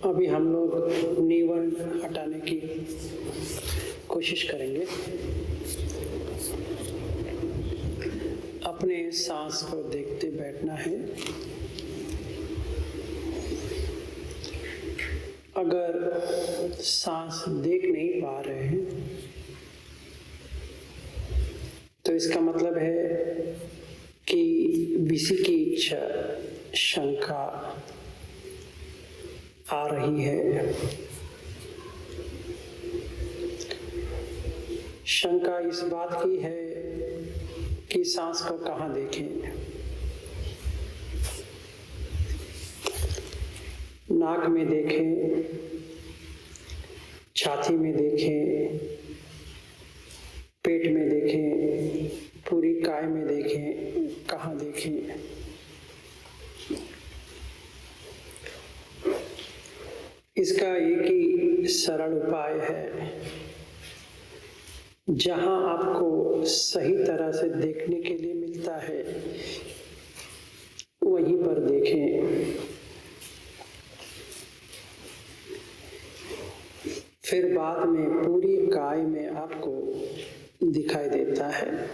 अभी हम लोग निवर्ण हटाने की कोशिश करेंगे। अपने सांस को देखते बैठना है। अगर सांस देख नहीं पा रहे हैं तो इसका मतलब है कि विशिकीच्छा शंका आ रही है। शंका इस बात की है कि सांस को कहाँ देखें। नाक में देखें, छाती में देखें, पेट में देखें, पूरी काय में देखें, कहाँ देखें। इसका एक ही सरल उपाय है, जहां आपको सही तरह से देखने के लिए मिलता है वहीं पर देखें। फिर बाद में पूरी काय में आपको दिखाई देता है।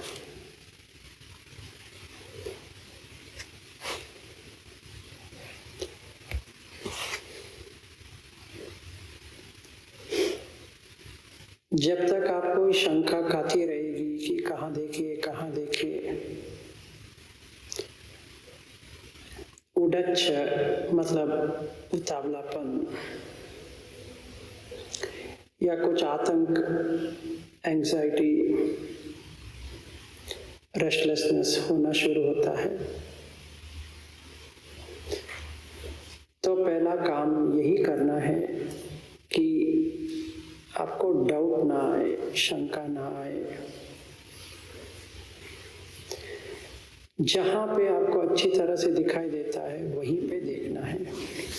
जब तक आपको शंका खाती रहेगी कि कहाँ देखिए कहाँ देखिए, उडच्च मतलब उतावलापन या कुछ आतंक, एंजाइटी, रेस्टलेसनेस होना शुरू होता है। तो पहला काम यही करना है कि आपको डाउट ना आए, शंका ना आए। जहां पे आपको अच्छी तरह से दिखाई देता है वहीं पे देखना है।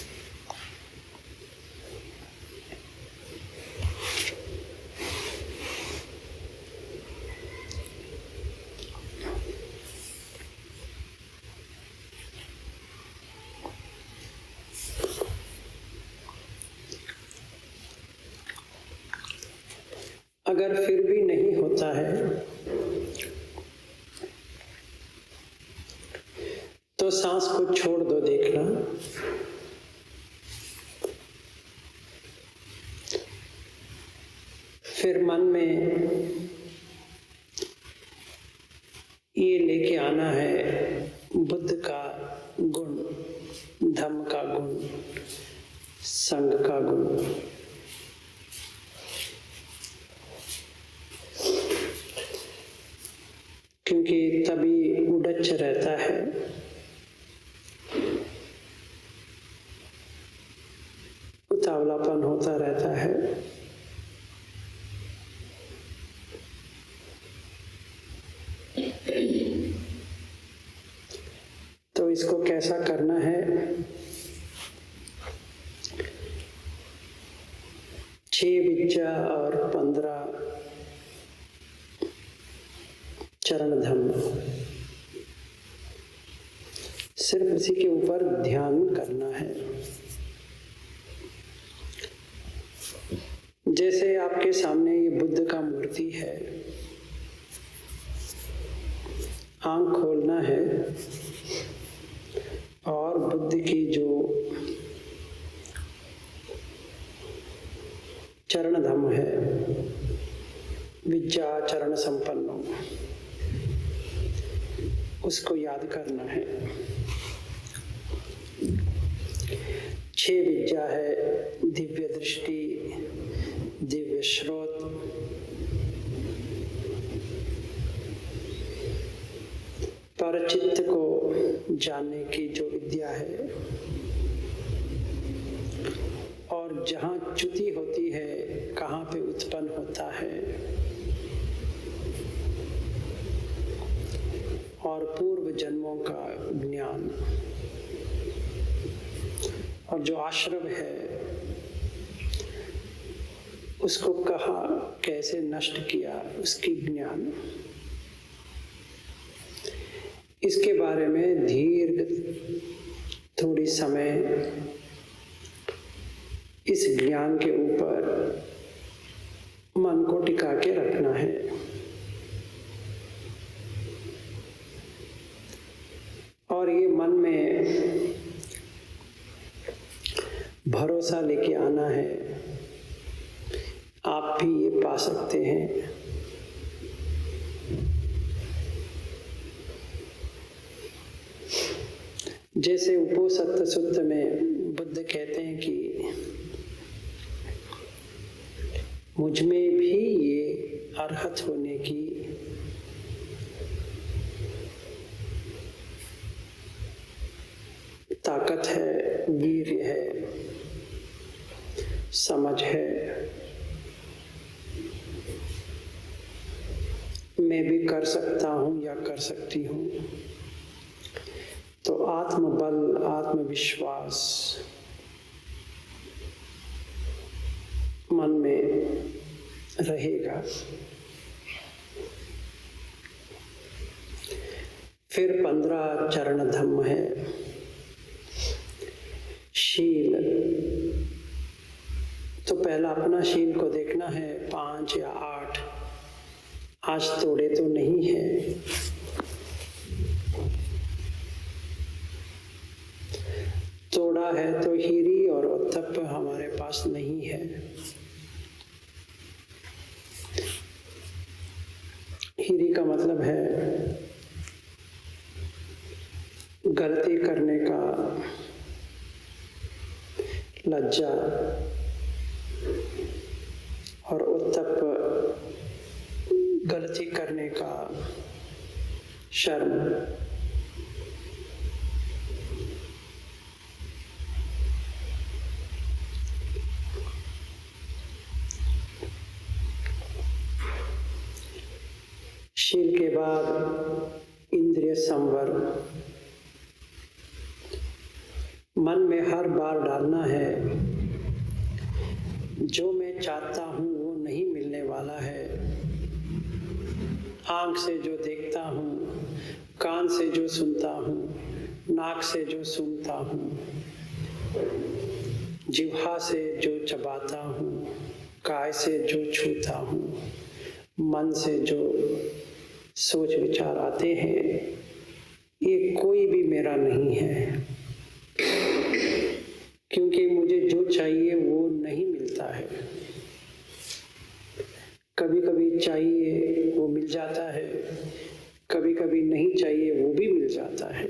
अगर फिर भी नहीं होता है तो सांस को छोड़ दो देखना। फिर मन में ये लेके आना है बुद्ध का गुण, धम्म का गुण, संघ का गुण। क्योंकि तभी उडच्च रहता है। उतावलापन होता रहता है। तो इसको कैसा करना है? 6 विज्जा और 15 चरण धम्म, सिर्फ इसी के ऊपर ध्यान करना है। जैसे आपके सामने ये बुद्ध का मूर्ति है, आंख खोलना है और बुद्ध की जो चरण धम्म है, विज्जा चरण संपन्नो, उसको याद करना है। 6 विज्जा है दिव्य दृष्टि, दिव्य श्रोत, परचित्त को जानने की जो विद्या है, और जहाँ च्युति होती है कहाँ पे उत्पन्न होता है, और पूर्व जन्मों का ज्ञान, और जो आश्रम है उसको कहाँ कैसे नष्ट किया, उसकी ज्ञान। इसके बारे में दीर्घ थोड़ी समय इस ज्ञान के ऊपर मन को टिका के रखना है। और ये मन में भरोसा लेके आना है। आप भी ये पा सकते हैं। जैसे उपोसत्त सूत्र में बुद्ध कहते हैं कि मुझ में भी ये अरहत होने की ताकत है, वीर्य है, समझ है, मैं भी कर सकता हूँ या कर सकती हूँ। तो आत्मबल, आत्मविश्वास मन में रहेगा। फिर 15 चरण धम्म है। शील, तो पहला अपना शील को देखना है, 5 या 8 आज तोड़े तो नहीं है। तोड़ा है तो हीरी और उत्तप हमारे पास नहीं है। हीरी का मतलब है गलती करने का लज्जा, और उत्तप गलती करने का शर्म। शील के बाद इंद्रिय संवर। मन में हर बार डालना है जो मैं चाहता हूँ वो नहीं मिलने वाला है। आंख से जो देखता हूँ, कान से जो सुनता हूँ, नाक से जो सूंघता हूँ, जिह्वा से जो चबाता हूँ, काय से जो छूता हूँ, मन से जो सोच विचार आते हैं, ये कोई भी मेरा नहीं है। क्योंकि मुझे जो चाहिए वो नहीं मिलता है। कभी कभी चाहिए वो मिल जाता है, कभी कभी नहीं चाहिए वो भी मिल जाता है।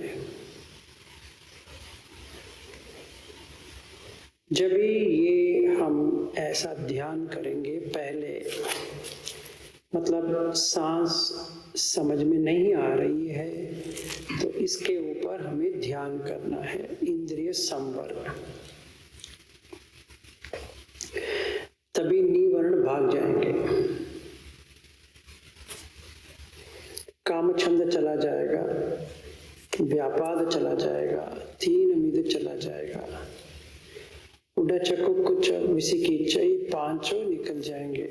जब भी ये हम ऐसा ध्यान करेंगे, पहले मतलब सांस समझ में नहीं आ रही है तो इसके ऊपर हमें ध्यान करना है, इंद्रिय संवर। तभी निवर्ण भाग जाएंगे, कामछंद चला जाएगा, व्यापाद चला जाएगा, तीन मिद चला जाएगा, उड़चक कुछ विसिकीचई पांचों निकल जाएंगे।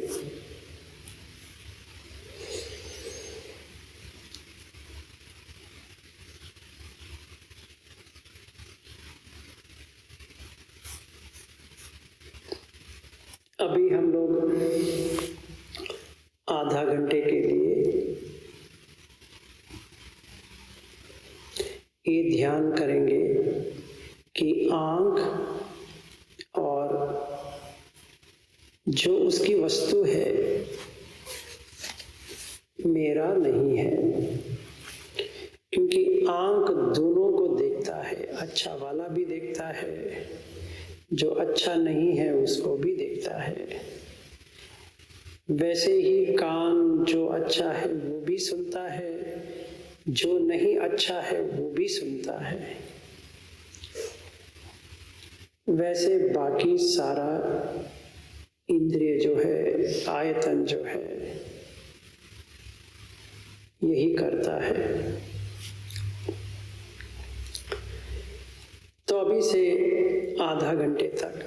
अभी हम लोग आधा घंटे के लिए ये ध्यान करेंगे कि आंख और जो उसकी वस्तु है मेरा नहीं है। क्योंकि आंख दोनों को देखता है, अच्छा वाला भी देखता है, जो अच्छा नहीं है उसको भी देखता है। वैसे ही कान जो अच्छा है वो भी सुनता है, जो नहीं अच्छा है वो भी सुनता है। वैसे बाकी सारा इंद्रिय जो है, आयतन जो है, यही करता है। तो अभी से आधा घंटे तक,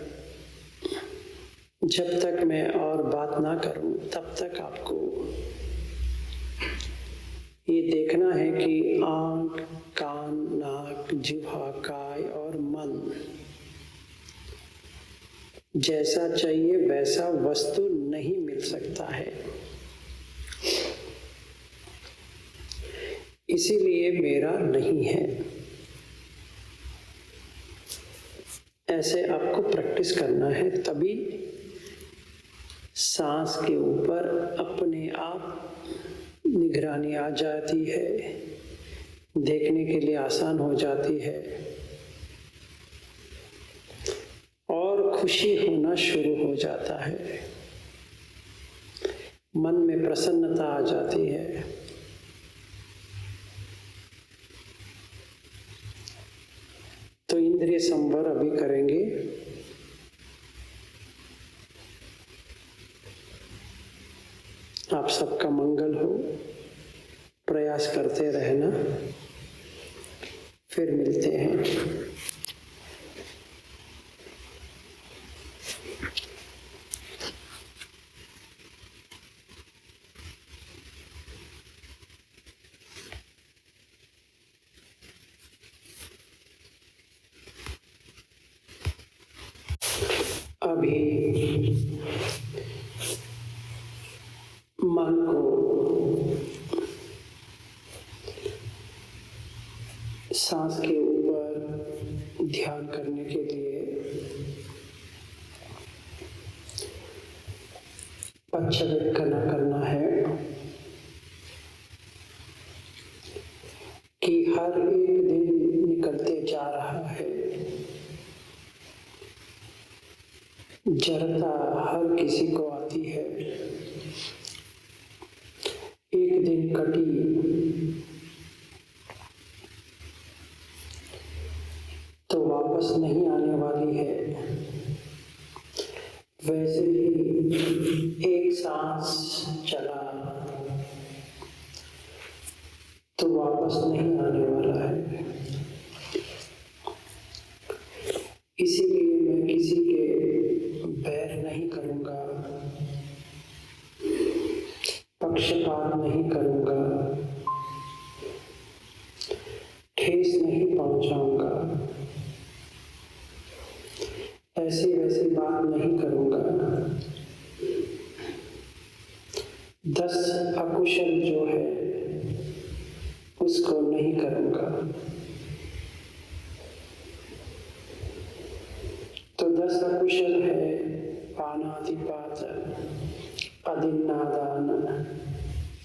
जब तक मैं और बात ना करूं तब तक आपको ये देखना है कि आंख, कान, नाक, जिह्वा, काय और मन जैसा चाहिए वैसा वस्तु नहीं मिल सकता है। इसीलिए मेरा नहीं है। ऐसे आपको प्रैक्टिस करना है, तभी सांस के ऊपर अपने आप निगरानी आ जाती है, देखने के लिए आसान हो जाती है और खुशी होना शुरू हो जाता है। मन में प्रसन्नता आ जाती है। तो इंद्रिय संवर अभी करेंगे। आप सबका मंगल हो। प्रयास करते रहना। फिर मिलते हैं। अभी मन को सांस के ऊपर ध्यान करने के लिए पश्चवक्कना करना है कि हर एक दिन निकलते जा रहा है। जड़ता हर किसी को आती है। एक दिन कटी तो वापस नहीं आने वाली है। वैसे ही एक सांस चला तो वापस नहीं आने वाला है। इसीलिए मैं किसी के बैर नहीं करूंगा, पक्षपात नहीं करूंगा, ठेस नहीं पहुंचाऊंगा, ऐसी वैसी बात नहीं करूंगा। 10 अकुशल जो है उसको नहीं करूंगा। तो 10 अकुशल है पानातिपात, अदिन्नादान,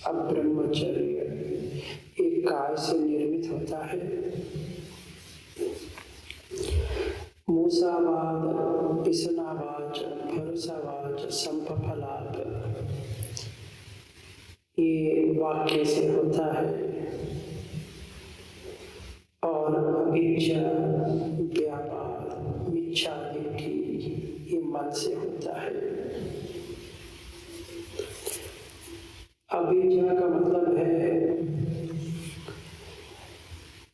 अब्रह्मचर्य। एक काय से निर्मित होता है। मूसावाद, पिसनावाच, भरोसावाच, संपफलाप, ये वाक्य से होता है। और अभिज्ञा, व्यापार, मिच्छा दिट्ठी, ये मन से होता है। अभिज्ञा का मतलब है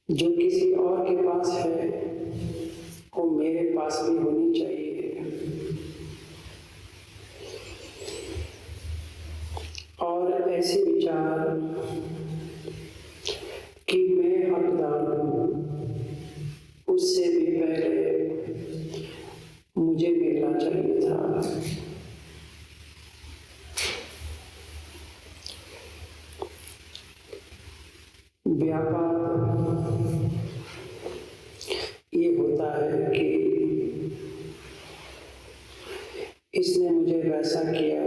जो किसी और के पास है वो मेरे पास भी होनी चाहिए। और ऐसे विचार कि मैं हकदार हूं, उससे भी पहले मुझे मिलना चाहिए था। व्यापार ये होता है कि इसने मुझे वैसा किया,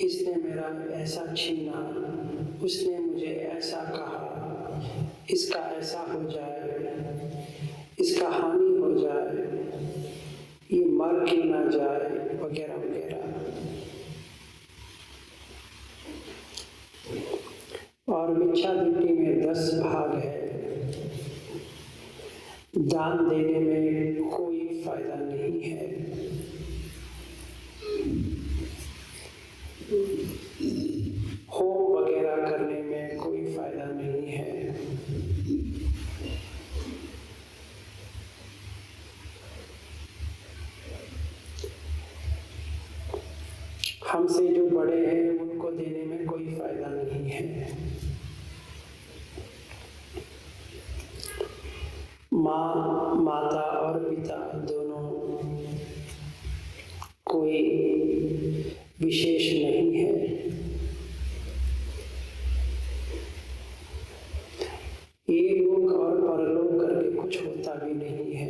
इसने मेरा ऐसा छीना, उसने मुझे ऐसा कहा, इसका ऐसा हो जाए, इसका हानि हो जाए, ये मर के ना जाए, वगैरह वगैरह। और मिच्छा दिट्ठी में 10 भाग है। दान देने में कोई फायदा नहीं है। होम वगैरह करने में कोई फायदा नहीं है। हमसे जो बड़े हैं उनको देने में कोई फायदा नहीं है। माँ, माता और पिता दोनों कोई विशेष नहीं है। ये लोक और परलोक करके कुछ होता भी नहीं है।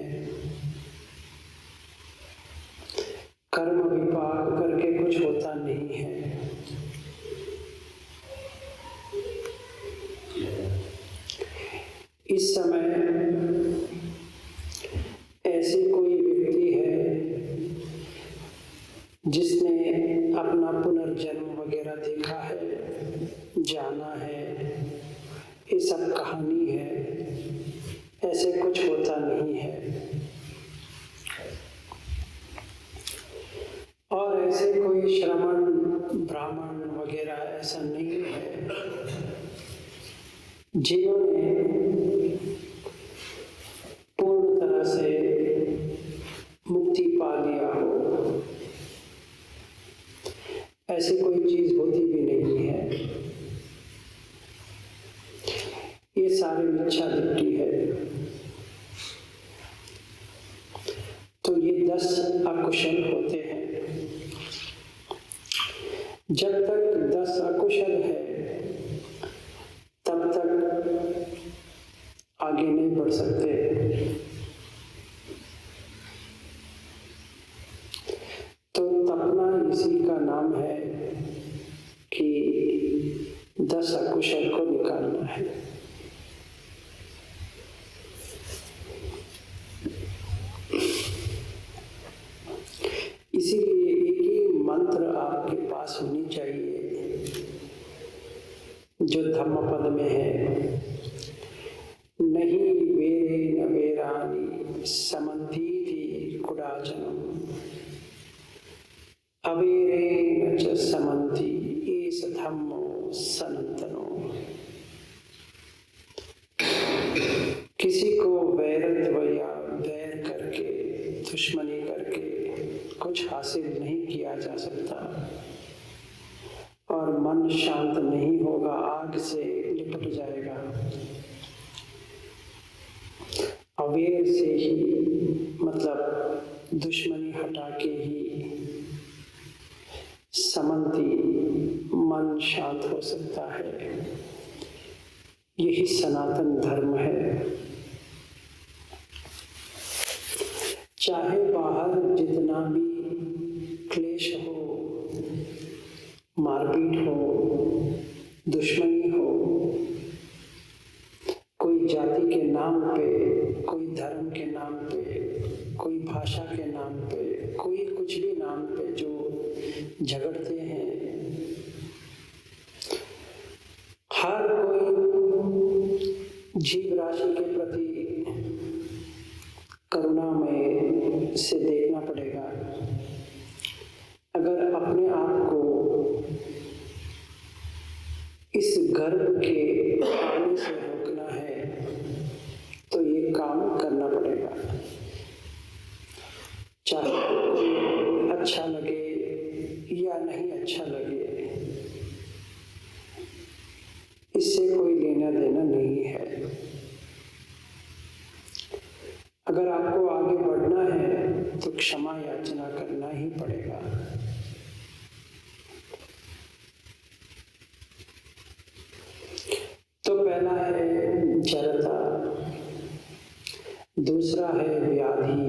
कर्म विपाक करके कुछ होता नहीं है। इस समय ऐसी कोई व्यक्ति है जिसने अपना पुनर्जन्म वगैरह देखा है, जाना है, ये सब कहानी है, ऐसे कुछ होता नहीं है। और ऐसे कोई श्रमण ब्राह्मण वगैरह ऐसा नहीं है जिन्होंने पूर्ण तरह से मुक्ति पा लिया हो। ऐसी कोई चीज होती भी नहीं है। ये सारी मिथ्या दृष्टि है। तो ये 10 अकुशल होते हैं। जब तक 10 अकुशल है तब तक आगे नहीं बढ़ सकते। तो तपना इसी का नाम है कि 10 अकुशल को निकालना है। इसीलिए एक ही मंत्र आपके पास होनी चाहिए जो धम्मपद में है। नहीं वेरे न वेरानि समन्तीति कुडाचनम अवेरे न च समन्ति एष धम्मो सनातनो। किसी को वैरत्व या वैर करके, दुश्मनी करके कुछ हासिल नहीं किया जा सकता और मन शांत नहीं होगा, आग से लिपट जाएगा। अवेर से ही मतलब दुश्मनी हटा के ही समन्ति मन शांत हो सकता है। यही सनातन धर्म है। चाहे बाहर जितना भी क्लेश हो, मारपीट हो, दुश्मनी हो, कोई जाति के नाम पे, कोई धर्म के नाम पे, कोई भाषा के नाम पे, कोई कुछ भी नाम पे जो झगड़ते हैं, हर कोई जीव राशि के प्रति करुणामय से देखना पड़ेगा। अगर अपने आप को इस गर्भ के आने से रोकना है तो ये काम करना पड़ेगा। चाहे अच्छा लगे या नहीं अच्छा लगे, इससे कोई लेना देना नहीं है। अगर आपको आगे बढ़ना है तो क्षमा याचना करना ही पड़ेगा। तो पहला है जड़ता, दूसरा है व्याधि,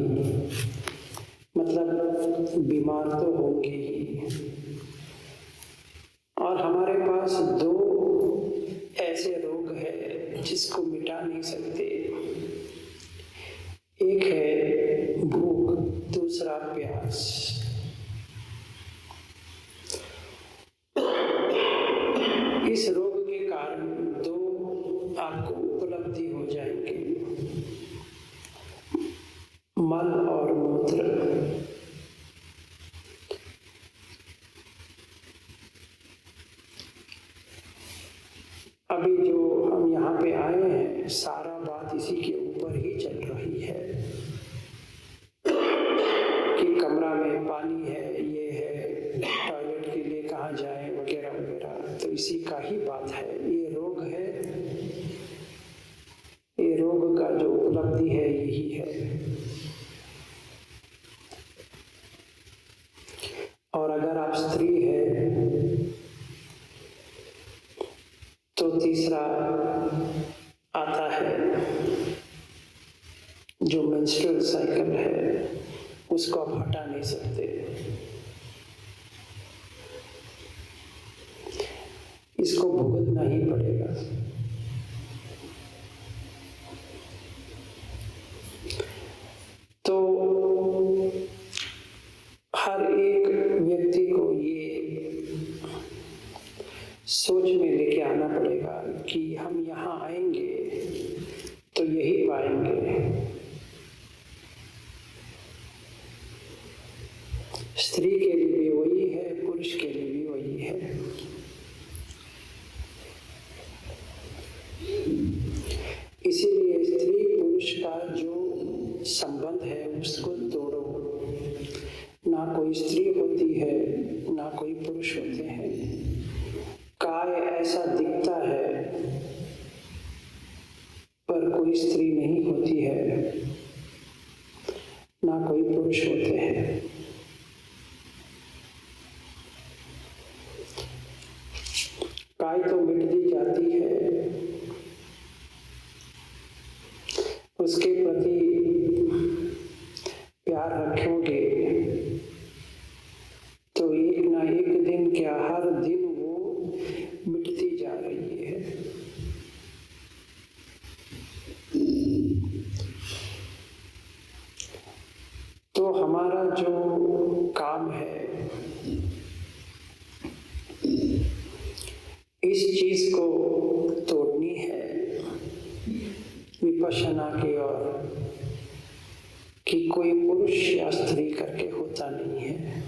मतलब बीमार तो होंगे ही। और हमारे पास 2 ऐसे रोग हैं जिसको मिटा नहीं सकते। एक है भूख, दूसरा प्यास। इस रोग के कारण 2 आपको उपलब्धि हो जाएंगे, मल और मूत्र। अभी जो हम यहाँ पे आए हैं, सारा बात इसी के ऊपर ही चल रही है कि कमरा में पानी है, ये है, टॉयलेट के लिए कहाँ जाए वगैरह वगैरह। तो इसी का ही बात है। ये रोग है, ये रोग का जो उपलब्धि है यही है। स्त्री है तो तीसरा आता है जो मेंस्ट्रुअल साइकिल है, उसको आप हटा नहीं सकते। इसको भुगतना ही पड़ेगा। तो हर एक व्यक्ति को ये सोच में लेके आना पड़ेगा कि हम यहाँ आएंगे तो यही पाएंगे। स्त्री के लिए भी वही है, पुरुष के लिए भी वही है। इसीलिए स्त्री पुरुष का जो संबंध है उसको तोड़ो। ना कोई स्त्री होती है, ना कोई पुरुष होते हैं। काय ऐसा दिखता है पर कोई स्त्री नहीं होती है, ना कोई पुरुष होते हैं। काय तो मिटती जाती है, उसके प्रति प्यार रखोगे तो एक ना एक दिन क्या हर दिन वो मिटती जा रही है। तो हमारा जो काम है इस चीज को तोड़नी है विपश्यना की ओर, कि कोई पुरुष या स्त्री करके होता नहीं है।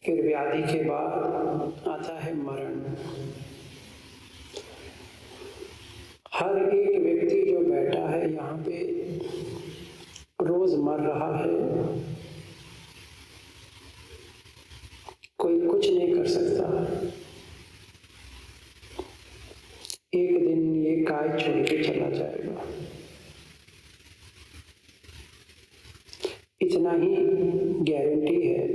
फिर व्याधि के बाद आता है मरण। हर एक व्यक्ति जो बैठा है यहाँ पे रोज मर रहा है, कोई कुछ नहीं कर सकता। एक दिन ये काय छोड़ के चला जाएगा, इतना ही गारंटी है।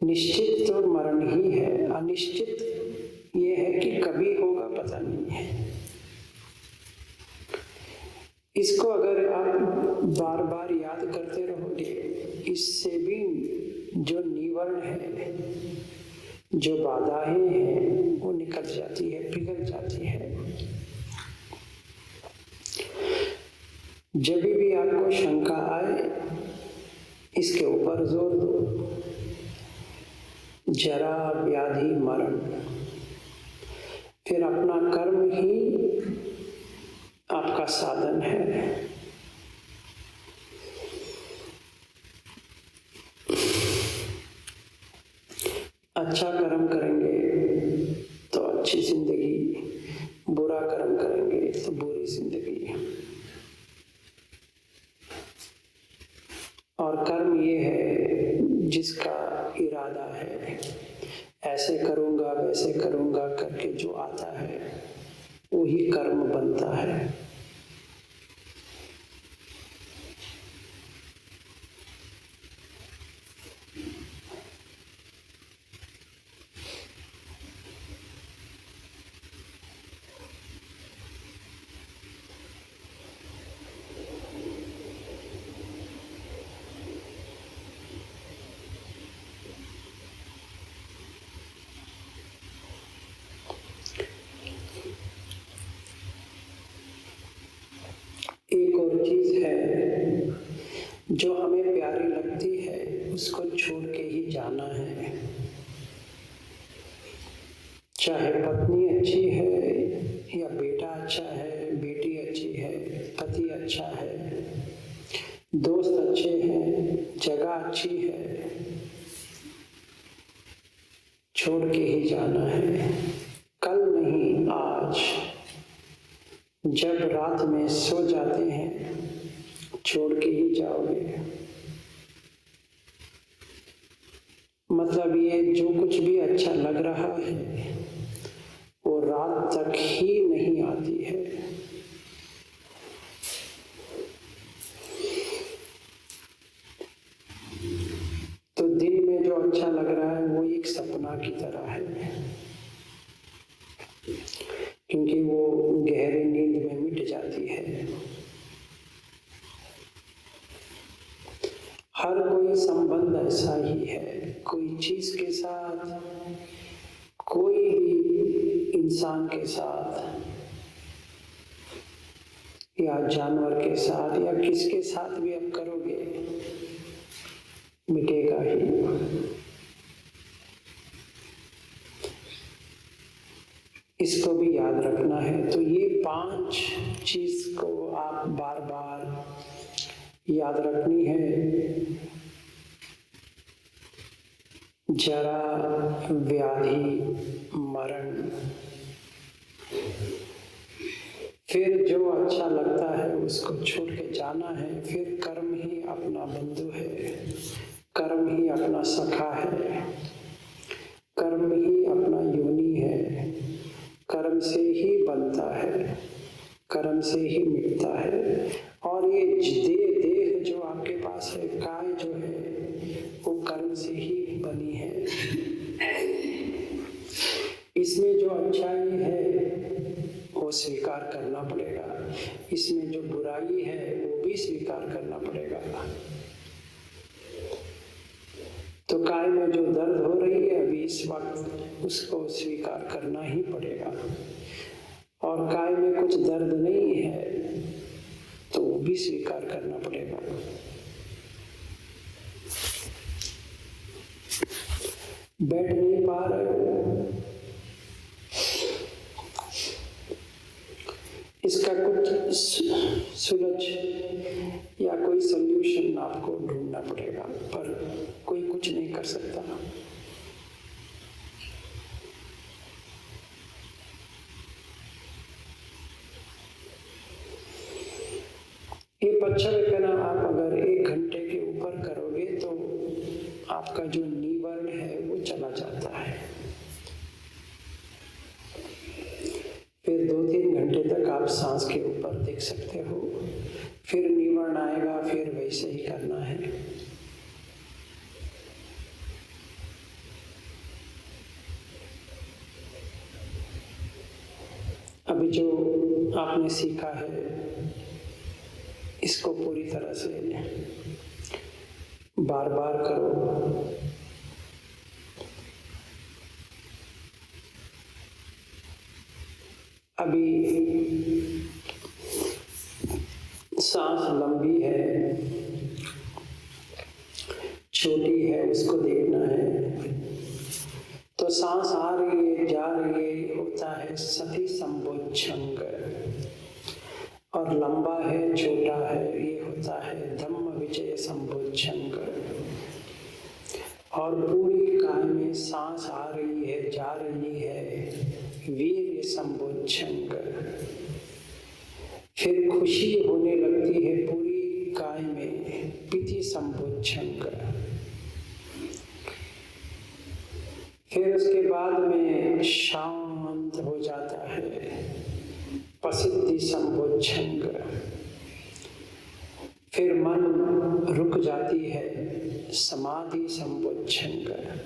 निश्चित तो मरण ही है, अनिश्चित ये है कि कभी होगा पता नहीं है। इसको अगर आप बार बार याद करते रहोगे, इससे भी जो निवर्ण है, जो बाधाएं हैं वो निकल जाती है, पिघल जाती है। जब भी आपको शंका आए इसके ऊपर जोर दो, जरा व्याधि मरण। फिर अपना कर्म ही आपका साधन है। अच्छा कर्म करेंगे तो अच्छी जिंदगी, बुरा कर्म करेंगे तो बुरी जिंदगी। और कर्म ये है जिसका इरादा है, ऐसे करूंगा वैसे करूंगा करके जो आता है वही कर्म बनता है। एक और चीज है जो हमें प्यारी लगती है, उसको छोड़ के ही जाना है। चाहे पत्नी अच्छी है या बेटा अच्छा है, बेटी अच्छी है, पति अच्छा है, दोस्त अच्छे हैं, जगह अच्छी है, छोड़ के ही जाना है। कल नहीं आज, जब रात में सो जाते हैं छोड़ के ही जाओगे। मतलब ये जो कुछ भी अच्छा लग रहा है वो रात तक ही नहीं आती है। तो दिन में जो अच्छा लग रहा है वो एक सपना की तरह है, क्योंकि वो गहरी नींद में मिट जाती है। हर कोई संबंध ऐसा ही है, कोई चीज के साथ, कोई भी इंसान के साथ या जानवर के साथ या किसके साथ भी आप करोगे मिटेगा ही। इसको भी याद रखना है। तो ये 5 चीज को आप बार बार याद रखनी है। जरा, व्याधि, मरण। फिर जो अच्छा लगता है उसको छोड़ के जाना है। फिर कर्म ही अपना बंधु है, कर्म ही अपना सखा है, कर्म ही अपना योनि है। कर्म से ही बनता है, कर्म से ही मिटता है। और ये देह जो आपके पास है, काय जो है, वो कर्म से ही बनी है। इसमें जो अच्छाई है वो स्वीकार करना पड़ेगा, इसमें जो बुराई है वो भी स्वीकार करना पड़ेगा। तो काय में जो दर्द हो रही है अभी इस वक्त, उसको स्वीकार करना ही पड़ेगा। और काय में कुछ दर्द नहीं है तो वो भी स्वीकार करना पड़ेगा। बैठ नहीं पा रहे हो, इसका कुछ सुलझ या कोई सल्यूशन आपको ढूंढना पड़ेगा, पर कोई कुछ नहीं कर सकता। ये पच्छावैकना आप अगर 1 घंटे के ऊपर करोगे तो आपका जो निवर्ण है वो चला जाता है। फिर 2-3 घंटे तक आप सांस के ऊपर देख सकते हो। फिर निवर्ण आएगा, फिर वैसे ही करना है। अभी जो आपने सीखा है इसको पूरी तरह से बार बार करो। अभी सांस लंबी है, छोटी है, उसको देखना है। तो सांस आ रही है, जा रही है, होता है सति संबोधन। और लंबा है, छोटा है, ये होता है धम्म विजय संबोधन। और पूरी काय में सांस आ रही है, जा रही है, वीर संबोधन। फिर खुशी होने लगती है पूरी काय में, पिति संबोधन। फिर उसके बाद में शांत हो जाता है, पसिद्धि संबोधन। फिर मन रुक जाती है, समाधि संबोधन।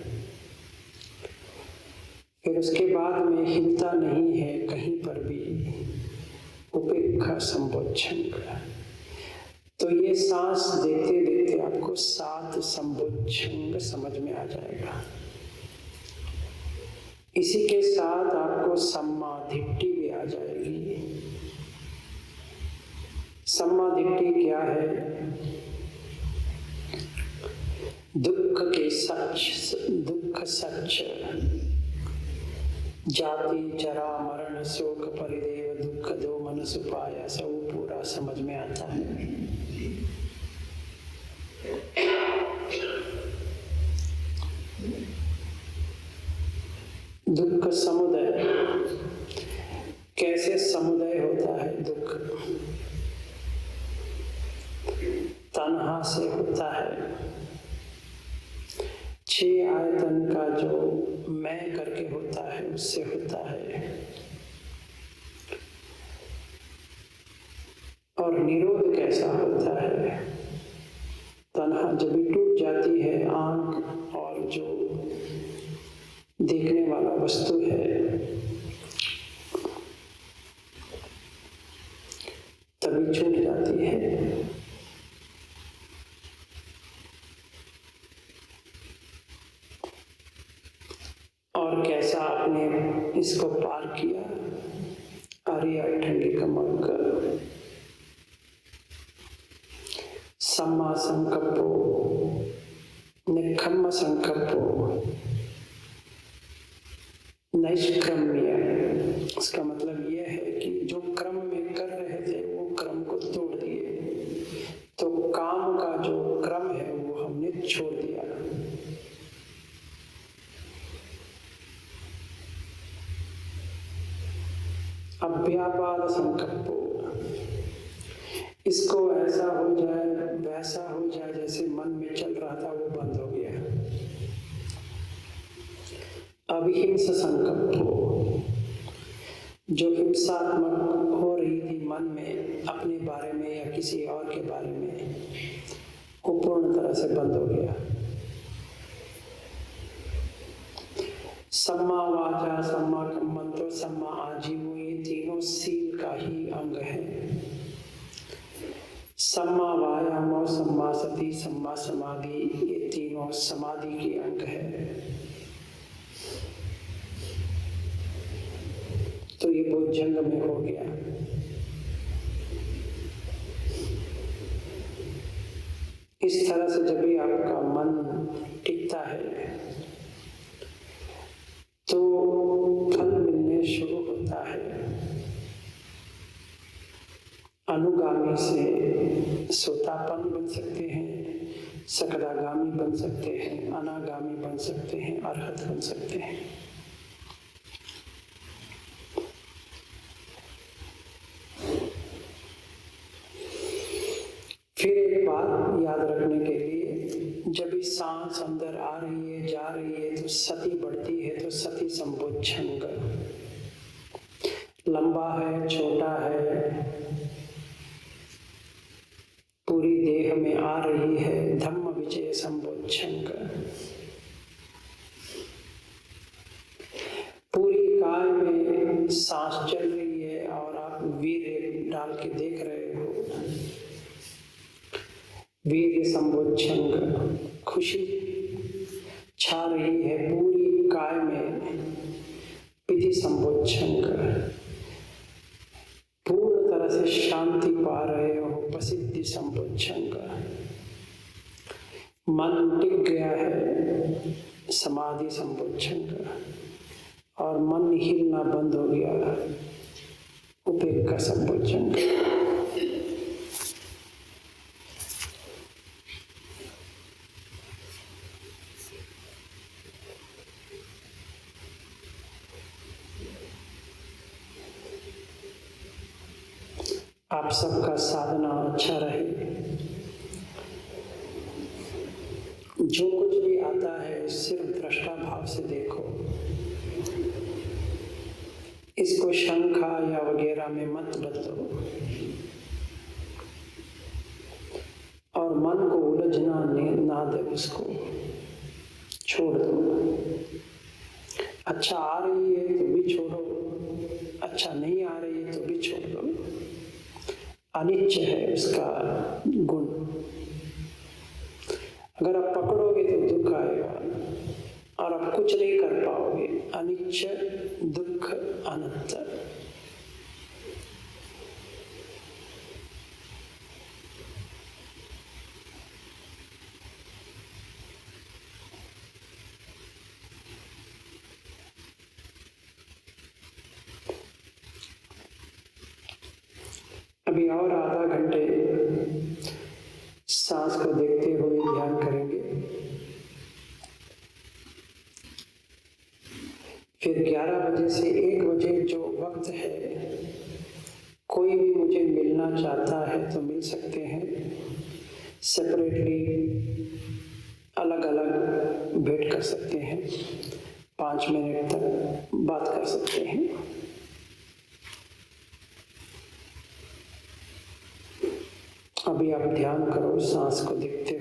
फिर उसके बाद में हिलता नहीं है कहीं पर भी, उपेक्षा संबोधन। तो ये सांस देखते देखते आपको 7 संबोधन समझ में आ जाएगा। इसी के साथ आपको सम्मादिट्ठि भी आ जाएगी। सम्मादिट्ठि क्या है? दुख के सच, दुख सच, जाति जरा मरण शोक परिदेव दुख दो मन सुपाया, सब पूरा समझ में आता है। दुख समुदय, कैसे समुदय होता है दुख? तन्हा से होता है, छह आयतन का जो मैं करके होता है उससे होता है। और निरोध कैसा होता है? तन्हा जब भी टूट जाती है आंख और जो देखने वाला वस्तु है, तभी छूट जाती है। और कैसा आपने इसको पार किया? आर्य ठंडी कमक सम्मा संकल्पो निखम्म संकल्पो नैष्क्रम्य। इसका मतलब यह है कि जो क्रम में कर रहे थे वो क्रम को तोड़ दिए, तो काम का जो क्रम है वो हमने छोड़ दिया। अव्यापाद संकल्पो, इसको ऐसा हो जाए वैसा हो जाए जैसे मन में चल रहा था वो बंद हो गया। अविहिंस संकल्पो, जो हिंसात्मक हो रही थी मन में अपने बारे में या किसी और के बारे में, वो पूर्ण तरह से बंद हो गया। सम्मा वाचा सम्मा कम्मंतो सम्मा आजीवो, ये तीनों सील का ही अंग है। सम्मा वायामो सम्मा सति सम्मा समाधि, ये तीनों समाधि के अंग है। तो ये भुजंग में हो गया। इस तरह से जब भी आपका मन टिकता है तो फल मिलने शुरू होता है। अनुगामी से सोतापन बन सकते हैं, सकदागामी बन सकते हैं, अनागामी बन सकते हैं, अरहत बन सकते हैं। फिर एक बात याद रखने के लिए, जब भी सांस अंदर आ रही है जा रही है तो सती बढ़ती है, तो सती संबोधन लंबा है छोटा है, पूरी देह में आ रही है, धम्म विजय संबोधन। पूरी काय में सांस चल रही है और आप वीर्य डाल के देख रहे हो, वीर्य संबोधन। खुशी छा रही है पूरी काय में, विधि संबोधन। पूर्ण तरह से शांति पा रहे हो, प्रसिद्धि संबोधन। मन टिक गया है, समाधि संबोधन। और मन हिलना बंद हो गया, उपेक्षा संबोधन। आप सबका साधना अच्छा रहे। जो कुछ भी आता है सिर्फ दृष्टा भाव से देखो, इसको शंखा या वगैरह में मत बदलो और मन को उलझना ना दे, उसको छोड़ दो। अच्छा आ रही है तो भी छोड़ो, अच्छा नहीं आ रही है तो भी छोड़ दो। अनिच्छ है उसका गुण। अगर आप पकड़ोगे तो दुख आएगा और आप कुछ नहीं कर पाओगे। अनिच्छ दुख अनंत। अभी और आधा घंटे सांस को देखते हुए ध्यान करेंगे। फिर 11 बजे से 1 बजे जो वक्त है, कोई भी मुझे मिलना चाहता है तो मिल सकते हैं। सेपरेटली अलग अलग भेंट कर सकते हैं, 5 मिनट तक बात कर सकते हैं। अभी आप ध्यान करो, सांस को देखते